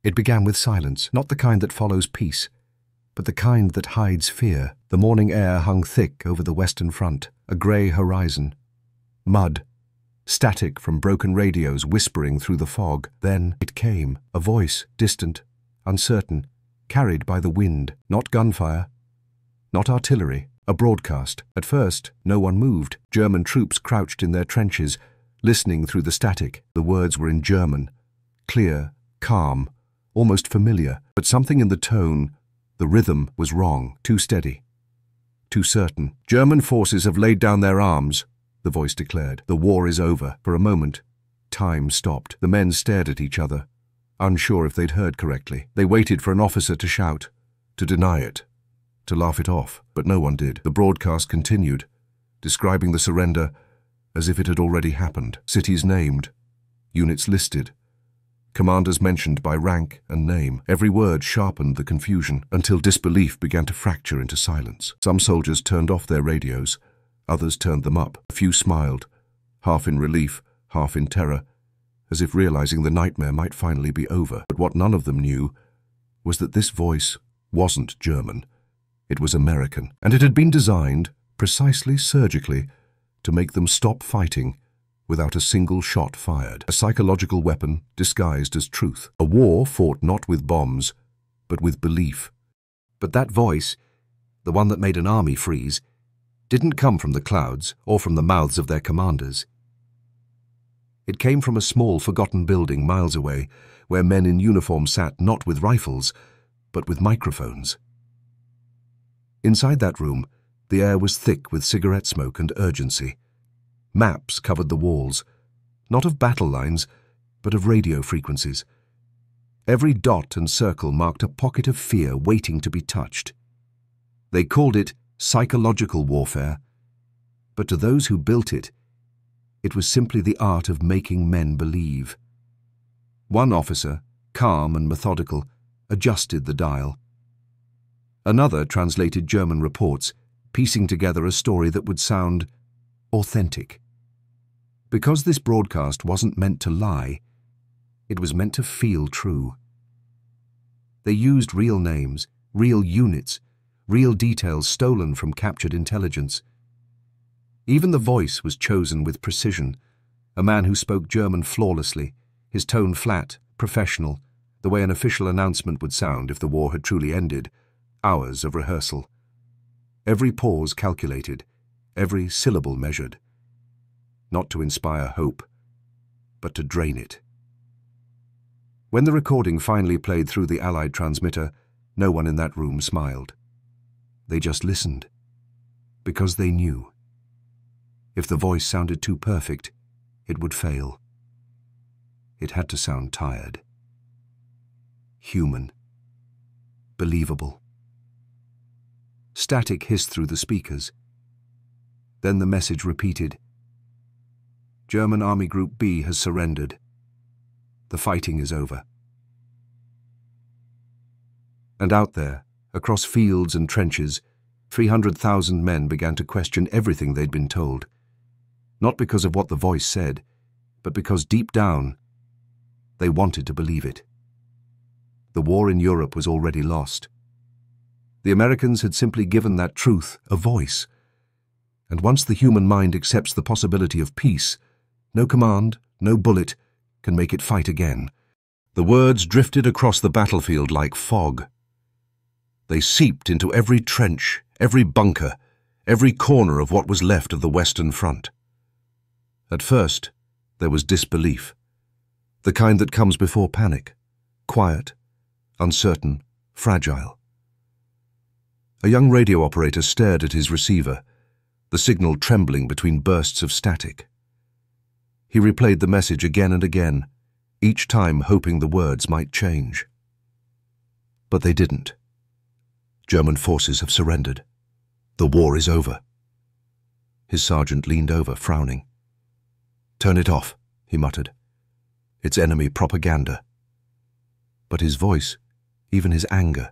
It began with silence, not the kind that follows peace, but the kind that hides fear. The morning air hung thick over the Western Front, a grey horizon. Mud, static from broken radios whispering through the fog. Then it came, a voice, distant, uncertain, carried by the wind. Not gunfire, not artillery, a broadcast. At first, no one moved. German troops crouched in their trenches, listening through the static. The words were in German, clear, calm, almost familiar, but something in the tone, the rhythm, was wrong, too steady, too certain. "German forces have laid down their arms," the voice declared. "The war is over." For a moment, time stopped. The men stared at each other, unsure if they'd heard correctly. They waited for an officer to shout, to deny it, to laugh it off, but no one did. The broadcast continued, describing the surrender as if it had already happened. Cities named, units listed, commanders mentioned by rank and name. Every word sharpened the confusion until disbelief began to fracture into silence. Some soldiers turned off their radios, others turned them up. A few smiled, half in relief, half in terror, as if realizing the nightmare might finally be over. But what none of them knew was that this voice wasn't German. It was American, and it had been designed, precisely surgically, to make them stop fighting without a single shot fired. A psychological weapon disguised as truth. A war fought not with bombs, but with belief. But that voice, the one that made an army freeze, didn't come from the clouds or from the mouths of their commanders. It came from a small, forgotten building miles away, where men in uniform sat not with rifles, but with microphones. Inside that room, the air was thick with cigarette smoke and urgency. Maps covered the walls, not of battle lines, but of radio frequencies. Every dot and circle marked a pocket of fear waiting to be touched. They called it psychological warfare, but to those who built it, it was simply the art of making men believe. One officer, calm and methodical, adjusted the dial. Another translated German reports, piecing together a story that would sound authentic. Because this broadcast wasn't meant to lie, it was meant to feel true. They used real names, real units, real details stolen from captured intelligence. Even the voice was chosen with precision, a man who spoke German flawlessly, his tone flat, professional, the way an official announcement would sound if the war had truly ended. Hours of rehearsal. Every pause calculated, every syllable measured. Not to inspire hope, but to drain it. When the recording finally played through the Allied transmitter, no one in that room smiled. They just listened, because they knew. If the voice sounded too perfect, it would fail. It had to sound tired. Human. Believable. Static hissed through the speakers. Then the message repeated. German Army Group B has surrendered. The fighting is over. And out there, across fields and trenches, 300,000 men began to question everything they'd been told. Not because of what the voice said, but because deep down, they wanted to believe it. The war in Europe was already lost. The Americans had simply given that truth a voice. And once the human mind accepts the possibility of peace, no command, no bullet, can make it fight again. The words drifted across the battlefield like fog. They seeped into every trench, every bunker, every corner of what was left of the Western Front. At first, there was disbelief, the kind that comes before panic, quiet, uncertain, fragile. A young radio operator stared at his receiver, the signal trembling between bursts of static. He replayed the message again and again, each time hoping the words might change. But they didn't. German forces have surrendered. The war is over. His sergeant leaned over, frowning. "Turn it off," he muttered. "It's enemy propaganda." But his voice, even his anger,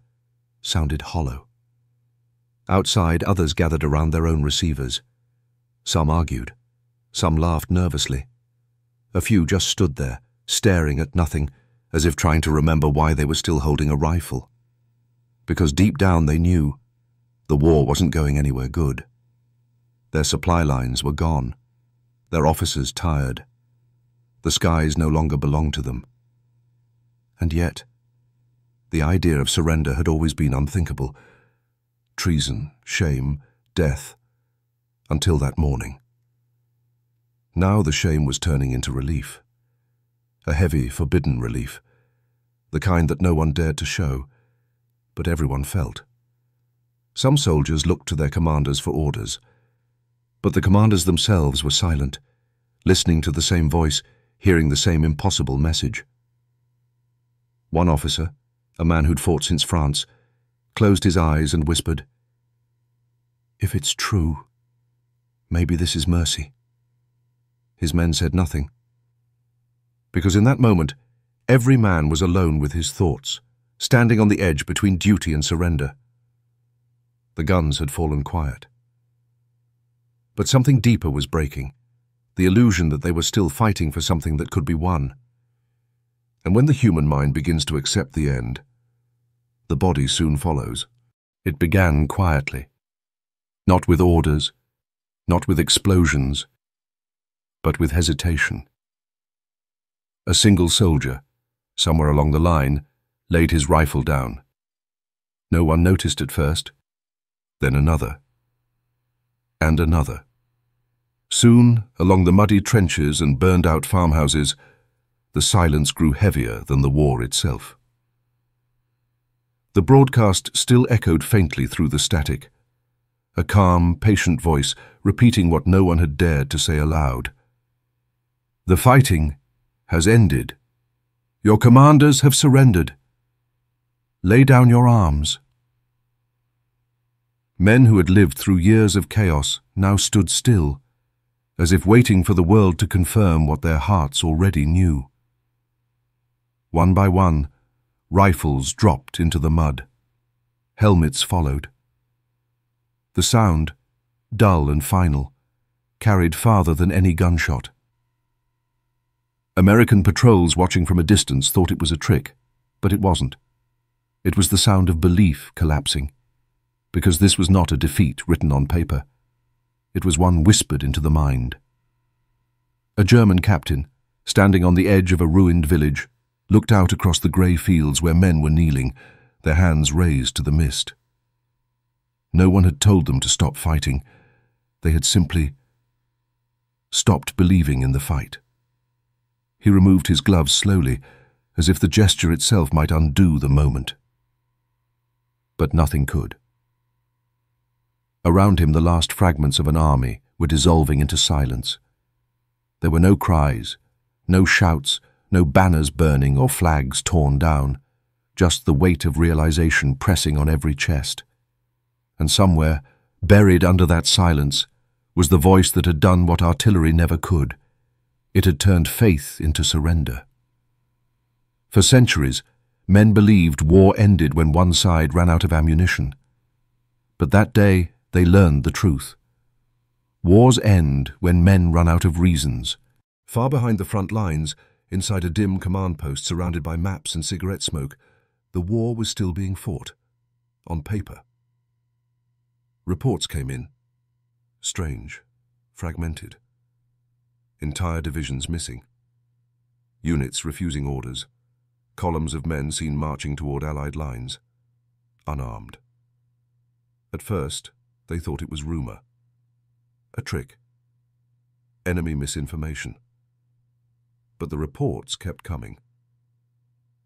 sounded hollow. Outside, others gathered around their own receivers. Some argued. Some laughed nervously. A few just stood there, staring at nothing, as if trying to remember why they were still holding a rifle. Because deep down they knew the war wasn't going anywhere good. Their supply lines were gone, their officers tired. The skies no longer belonged to them. And yet, the idea of surrender had always been unthinkable. Treason, shame, death, until that morning. Now the shame was turning into relief. A heavy, forbidden relief. The kind that no one dared to show, but everyone felt. Some soldiers looked to their commanders for orders, but the commanders themselves were silent, listening to the same voice, hearing the same impossible message. One officer, a man who'd fought since France, closed his eyes and whispered, "If it's true, maybe this is mercy." His men said nothing, because in that moment, every man was alone with his thoughts, standing on the edge between duty and surrender. The guns had fallen quiet. But something deeper was breaking, the illusion that they were still fighting for something that could be won. And when the human mind begins to accept the end, the body soon follows. It began quietly, not with orders, not with explosions, but with hesitation. A single soldier, somewhere along the line, laid his rifle down. No one noticed at first, then another, and another. Soon, along the muddy trenches and burned-out farmhouses, the silence grew heavier than the war itself. The broadcast still echoed faintly through the static, a calm, patient voice repeating what no one had dared to say aloud. "The fighting has ended. Your commanders have surrendered. Lay down your arms." Men who had lived through years of chaos now stood still, as if waiting for the world to confirm what their hearts already knew. One by one, rifles dropped into the mud. Helmets followed. The sound, dull and final, carried farther than any gunshot. American patrols watching from a distance thought it was a trick, but it wasn't. It was the sound of belief collapsing, because this was not a defeat written on paper. It was one whispered into the mind. A German captain, standing on the edge of a ruined village, looked out across the grey fields where men were kneeling, their hands raised to the mist. No one had told them to stop fighting. They had simply stopped believing in the fight. He removed his gloves slowly, as if the gesture itself might undo the moment. But nothing could. Around him, the last fragments of an army were dissolving into silence. There were no cries, no shouts, no banners burning or flags torn down, just the weight of realization pressing on every chest. And somewhere, buried under that silence, was the voice that had done what artillery never could. It had turned faith into surrender. For centuries, men believed war ended when one side ran out of ammunition. But that day, they learned the truth. Wars end when men run out of reasons. Far behind the front lines, inside a dim command post surrounded by maps and cigarette smoke, the war was still being fought, on paper. Reports came in. Strange, fragmented. Entire divisions missing. Units refusing orders. Columns of men seen marching toward Allied lines. Unarmed. At first, they thought it was rumor. A trick. Enemy misinformation. But the reports kept coming.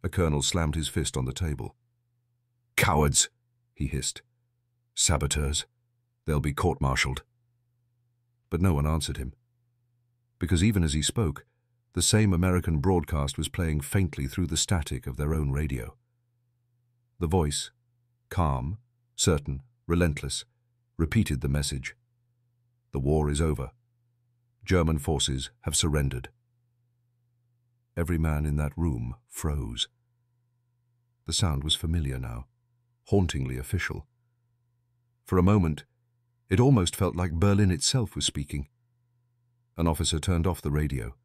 A colonel slammed his fist on the table. "Cowards," he hissed. "Saboteurs. They'll be court-martialed." But no one answered him. Because even as he spoke, the same American broadcast was playing faintly through the static of their own radio. The voice, calm, certain, relentless, repeated the message. The war is over. German forces have surrendered. Every man in that room froze. The sound was familiar now, hauntingly official. For a moment, it almost felt like Berlin itself was speaking. An officer turned off the radio.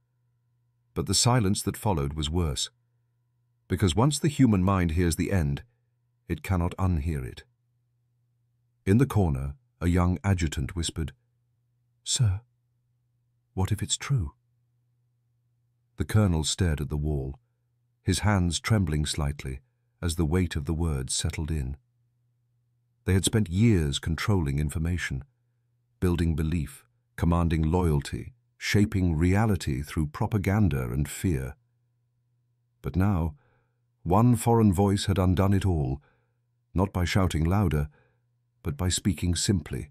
But the silence that followed was worse. Because once the human mind hears the end, it cannot unhear it. In the corner, a young adjutant whispered, "Sir, what if it's true?" The colonel stared at the wall, his hands trembling slightly as the weight of the words settled in. They had spent years controlling information, building belief, commanding loyalty, shaping reality through propaganda and fear. But now, one foreign voice had undone it all, not by shouting louder, but by speaking simply,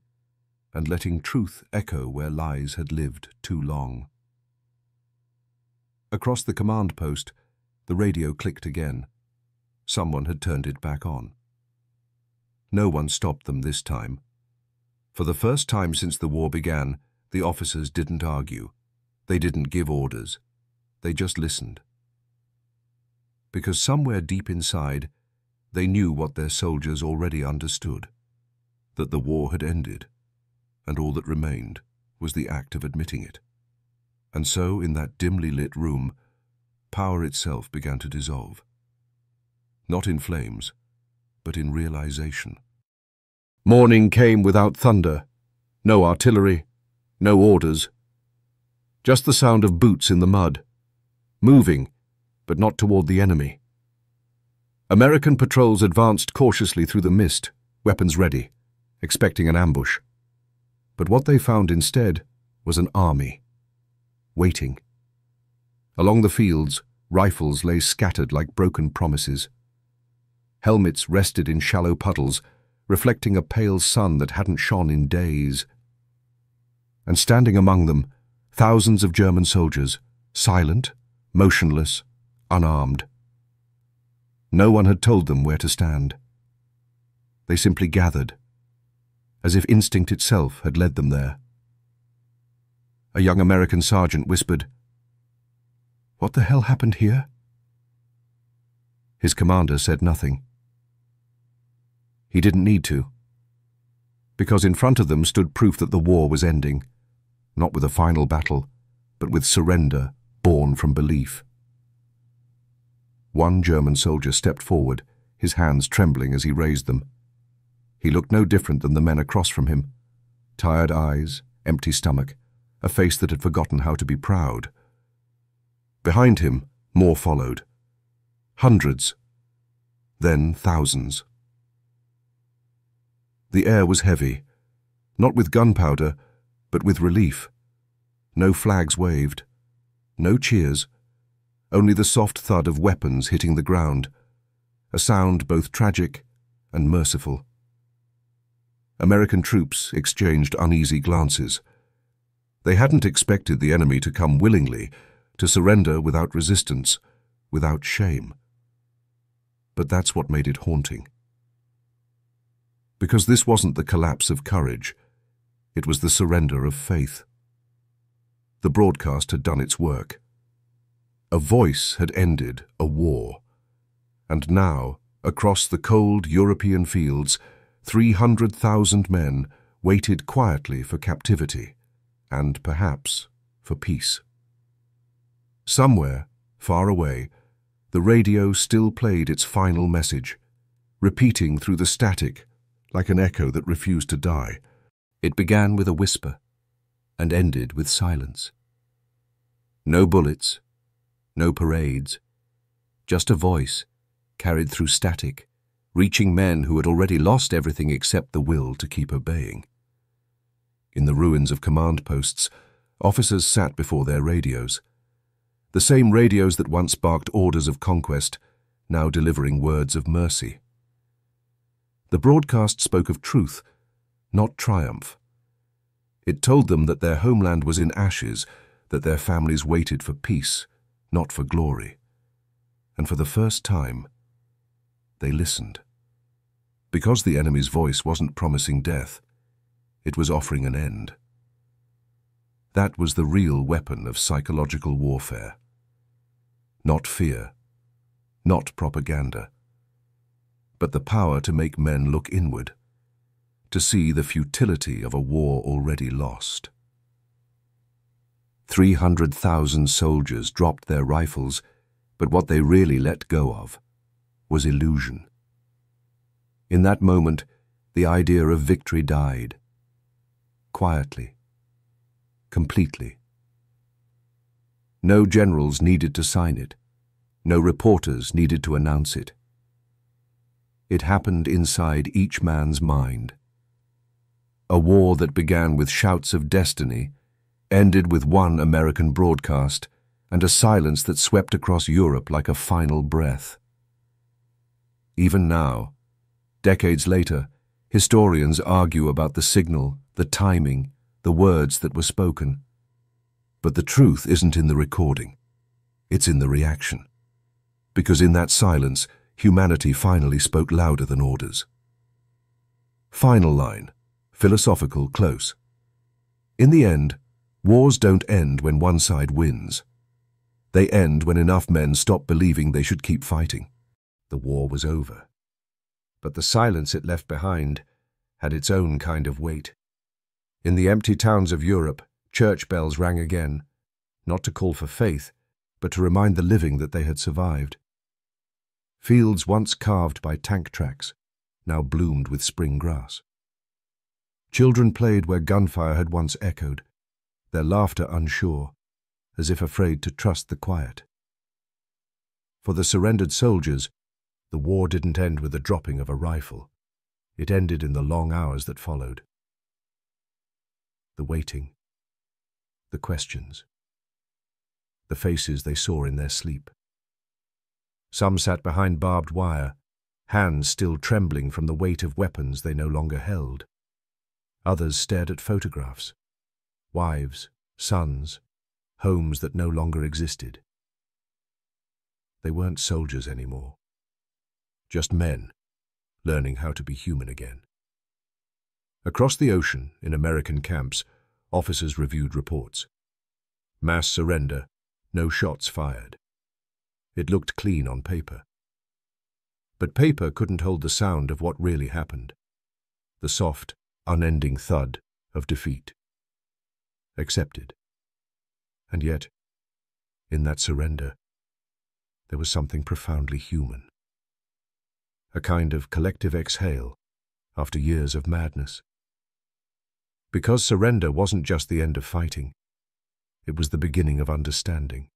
and letting truth echo where lies had lived too long. Across the command post, the radio clicked again. Someone had turned it back on. No one stopped them this time. For the first time since the war began, the officers didn't argue. They didn't give orders. They just listened. Because somewhere deep inside, they knew what their soldiers already understood, that the war had ended, and all that remained was the act of admitting it. And so, in that dimly lit room, power itself began to dissolve. Not in flames, but in realization. Morning came without thunder, no artillery, no orders. Just the sound of boots in the mud, moving, but not toward the enemy. American patrols advanced cautiously through the mist, weapons ready, expecting an ambush. But what they found instead was an army, waiting. Along the fields, rifles lay scattered like broken promises. Helmets rested in shallow puddles, reflecting a pale sun that hadn't shone in days. And standing among them, thousands of German soldiers, silent, motionless, unarmed. No one had told them where to stand. They simply gathered, as if instinct itself had led them there. A young American sergeant whispered, "What the hell happened here?" His commander said nothing. He didn't need to, because in front of them stood proof that the war was ending, not with a final battle, but with surrender born from belief. One German soldier stepped forward, his hands trembling as he raised them. He looked no different than the men across from him. Tired eyes, empty stomach, a face that had forgotten how to be proud. Behind him, more followed. Hundreds, then thousands. The air was heavy, not with gunpowder, but with relief. No flags waved, no cheers, only the soft thud of weapons hitting the ground, a sound both tragic and merciful. American troops exchanged uneasy glances. They hadn't expected the enemy to come willingly, to surrender without resistance, without shame. But that's what made it haunting. Because this wasn't the collapse of courage, it was the surrender of faith. The broadcast had done its work. A voice had ended a war. And now, across the cold European fields, 300,000 men waited quietly for captivity, and perhaps for peace. Somewhere, far away, the radio still played its final message, repeating through the static like an echo that refused to die. It began with a whisper and ended with silence. No bullets, no parades, just a voice carried through static, reaching men who had already lost everything except the will to keep obeying. In the ruins of command posts, officers sat before their radios. The same radios that once barked orders of conquest, now delivering words of mercy. The broadcast spoke of truth, not triumph. It told them that their homeland was in ashes, that their families waited for peace, not for glory. And for the first time, they listened. Because the enemy's voice wasn't promising death, it was offering an end. That was the real weapon of psychological warfare. Not fear, not propaganda, but the power to make men look inward, to see the futility of a war already lost. 300,000 soldiers dropped their rifles, But what they really let go of was illusion. In that moment, the idea of victory died. Quietly. Completely. No generals needed to sign it. No reporters needed to announce it. It happened inside each man's mind. A war that began with shouts of destiny ended with one American broadcast and a silence that swept across Europe like a final breath. Even now, decades later, historians argue about the signal, the timing, the words that were spoken. But the truth isn't in the recording. It's in the reaction. Because in that silence, humanity finally spoke louder than orders. Final line, philosophical, close. In the end, wars don't end when one side wins. They end when enough men stop believing they should keep fighting. The war was over. But the silence it left behind had its own kind of weight. In the empty towns of Europe, church bells rang again, not to call for faith, but to remind the living that they had survived. Fields once carved by tank tracks now bloomed with spring grass. Children played where gunfire had once echoed, their laughter unsure, as if afraid to trust the quiet. For the surrendered soldiers, the war didn't end with the dropping of a rifle. It ended in the long hours that followed. The waiting, the questions, the faces they saw in their sleep. Some sat behind barbed wire, hands still trembling from the weight of weapons they no longer held. Others stared at photographs, wives, sons, homes that no longer existed. They weren't soldiers anymore, just men learning how to be human again. Across the ocean, in American camps, officers reviewed reports. Mass surrender, no shots fired. It looked clean on paper. But paper couldn't hold the sound of what really happened. The soft, unending thud of defeat. Accepted. And yet, in that surrender, there was something profoundly human. A kind of collective exhale after years of madness. Because surrender wasn't just the end of fighting, it was the beginning of understanding.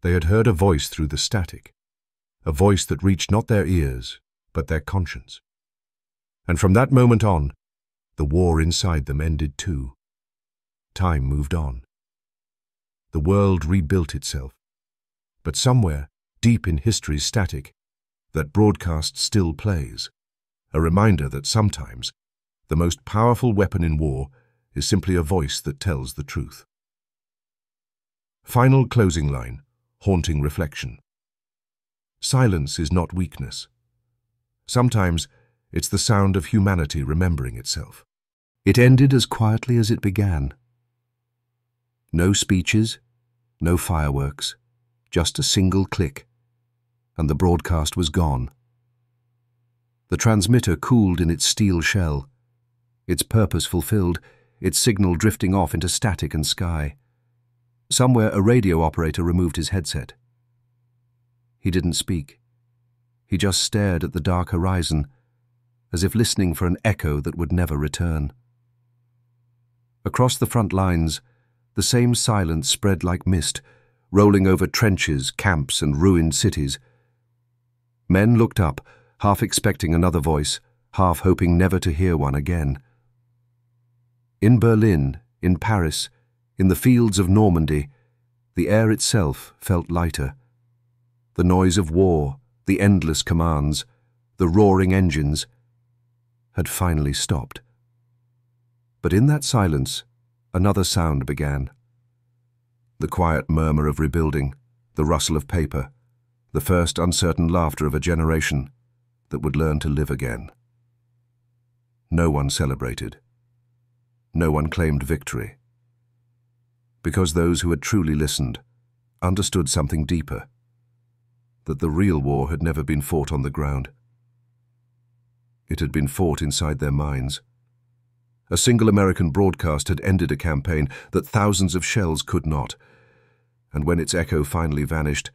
They had heard a voice through the static, a voice that reached not their ears, but their conscience. And from that moment on, the war inside them ended too. Time moved on. The world rebuilt itself. But somewhere, deep in history's static, that broadcast still plays, a reminder that sometimes the most powerful weapon in war is simply a voice that tells the truth. Final closing line, haunting reflection. Silence is not weakness. Sometimes it's the sound of humanity remembering itself. It ended as quietly as it began. No speeches, no fireworks, just a single click, and the broadcast was gone. The transmitter cooled in its steel shell, its purpose fulfilled, its signal drifting off into static and sky. Somewhere a radio operator removed his headset. He didn't speak. He just stared at the dark horizon, as if listening for an echo that would never return. Across the front lines, the same silence spread like mist, rolling over trenches, camps, and ruined cities. Men looked up, half expecting another voice, half hoping never to hear one again. In Berlin, in Paris, in the fields of Normandy, the air itself felt lighter. The noise of war, the endless commands, the roaring engines, had finally stopped. But in that silence, another sound began. The quiet murmur of rebuilding, the rustle of paper, the first uncertain laughter of a generation that would learn to live again. No one celebrated. No one claimed victory. Because those who had truly listened understood something deeper, that the real war had never been fought on the ground. It had been fought inside their minds. A single American broadcast had ended a campaign that thousands of shells could not, and when its echo finally vanished,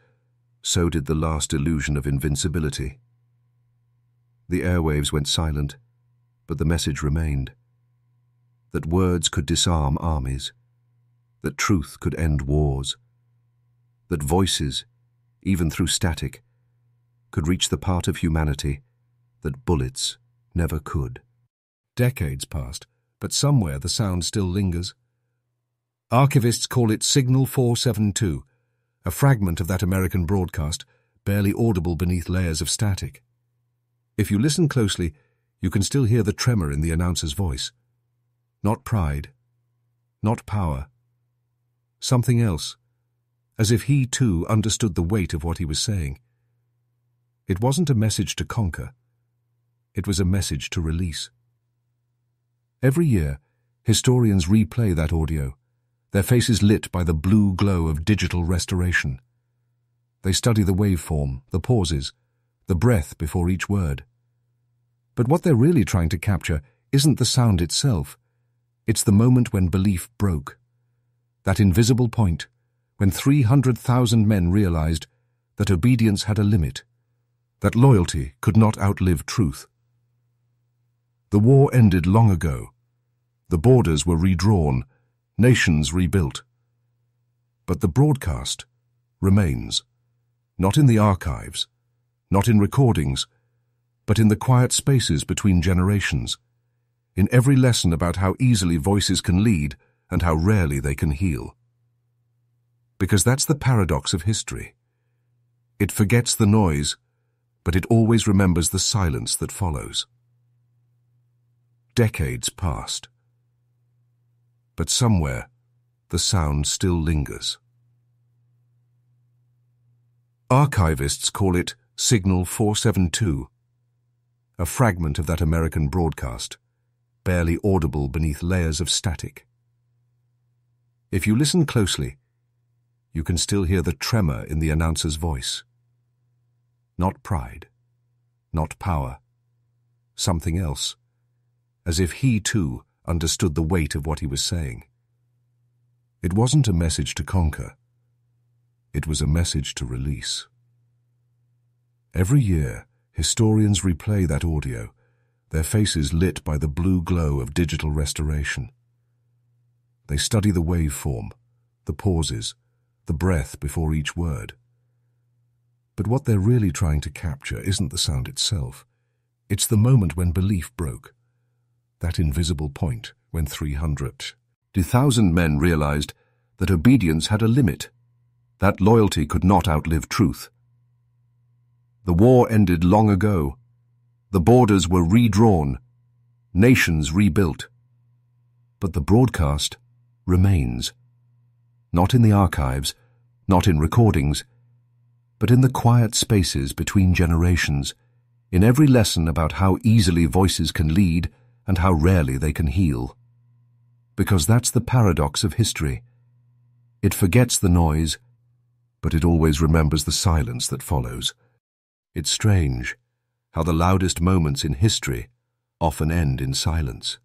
so did the last illusion of invincibility. The airwaves went silent, but the message remained. That words could disarm armies, that truth could end wars, that voices, even through static, could reach the part of humanity that bullets never could. Decades passed, but somewhere the sound still lingers. Archivists call it Signal 472, a fragment of that American broadcast, barely audible beneath layers of static. If you listen closely, you can still hear the tremor in the announcer's voice. Not pride, not power, something else, as if he too understood the weight of what he was saying. It wasn't a message to conquer, it was a message to release. Every year, historians replay that audio, their faces lit by the blue glow of digital restoration. They study the waveform, the pauses, the breath before each word. But what they're really trying to capture isn't the sound itself. It's the moment when belief broke. That invisible point, when 300,000 men realized that obedience had a limit, that loyalty could not outlive truth. The war ended long ago. The borders were redrawn, nations rebuilt. But the broadcast remains, not in the archives, not in recordings, but in the quiet spaces between generations, in every lesson about how easily voices can lead and how rarely they can heal. Because that's the paradox of history. It forgets the noise, but it always remembers the silence that follows. Decades passed, but somewhere the sound still lingers. Archivists call it Signal 472, a fragment of that American broadcast, barely audible beneath layers of static. If you listen closely, you can still hear the tremor in the announcer's voice. Not pride, not power, something else, as if he too understood the weight of what he was saying. It wasn't a message to conquer, it was a message to release. Every year, historians replay that audio, their faces lit by the blue glow of digital restoration. They study the waveform, the pauses, the breath before each word. But what they're really trying to capture isn't the sound itself. It's the moment when belief broke. That invisible point when 300,000 men realized that obedience had a limit, that loyalty could not outlive truth. The war ended long ago. The borders were redrawn, nations rebuilt. But the broadcast remains, not in the archives, not in recordings, but in the quiet spaces between generations, in every lesson about how easily voices can lead and how rarely they can heal. Because that's the paradox of history. It forgets the noise, but it always remembers the silence that follows. It's strange how the loudest moments in history often end in silence.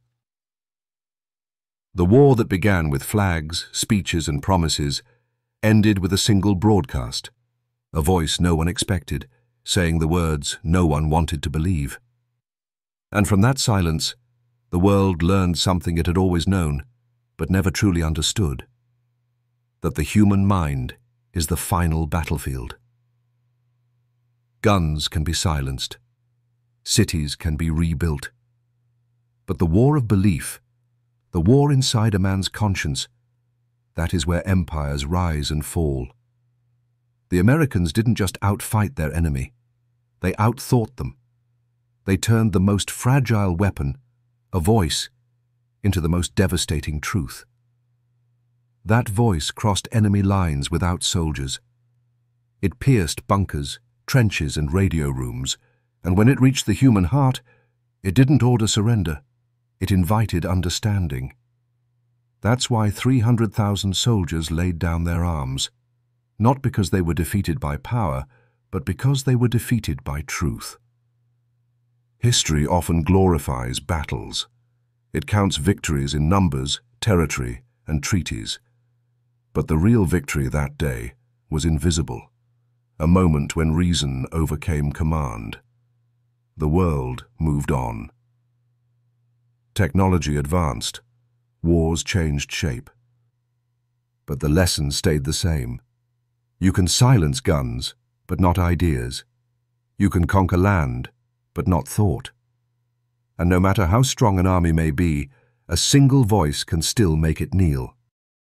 The war that began with flags, speeches, and promises ended with a single broadcast, a voice no one expected, saying the words no one wanted to believe. And from that silence, the world learned something it had always known, but never truly understood: that the human mind is the final battlefield. Guns can be silenced, cities can be rebuilt, but the war of belief, the war inside a man's conscience, that is where empires rise and fall. The Americans didn't just outfight their enemy, they outthought them. They turned the most fragile weapon, a voice, into the most devastating truth. That voice crossed enemy lines without soldiers. It pierced bunkers, trenches, and radio rooms, and when it reached the human heart, it didn't order surrender. It invited understanding. That's why 300,000 soldiers laid down their arms, not because they were defeated by power, but because they were defeated by truth. History often glorifies battles. It counts victories in numbers, territory, and treaties. But the real victory that day was invisible. a moment when reason overcame command. The world moved on. Technology advanced. Wars changed shape. But the lesson stayed the same. You can silence guns, but not ideas. You can conquer land, but not thought. And no matter how strong an army may be, a single voice can still make it kneel.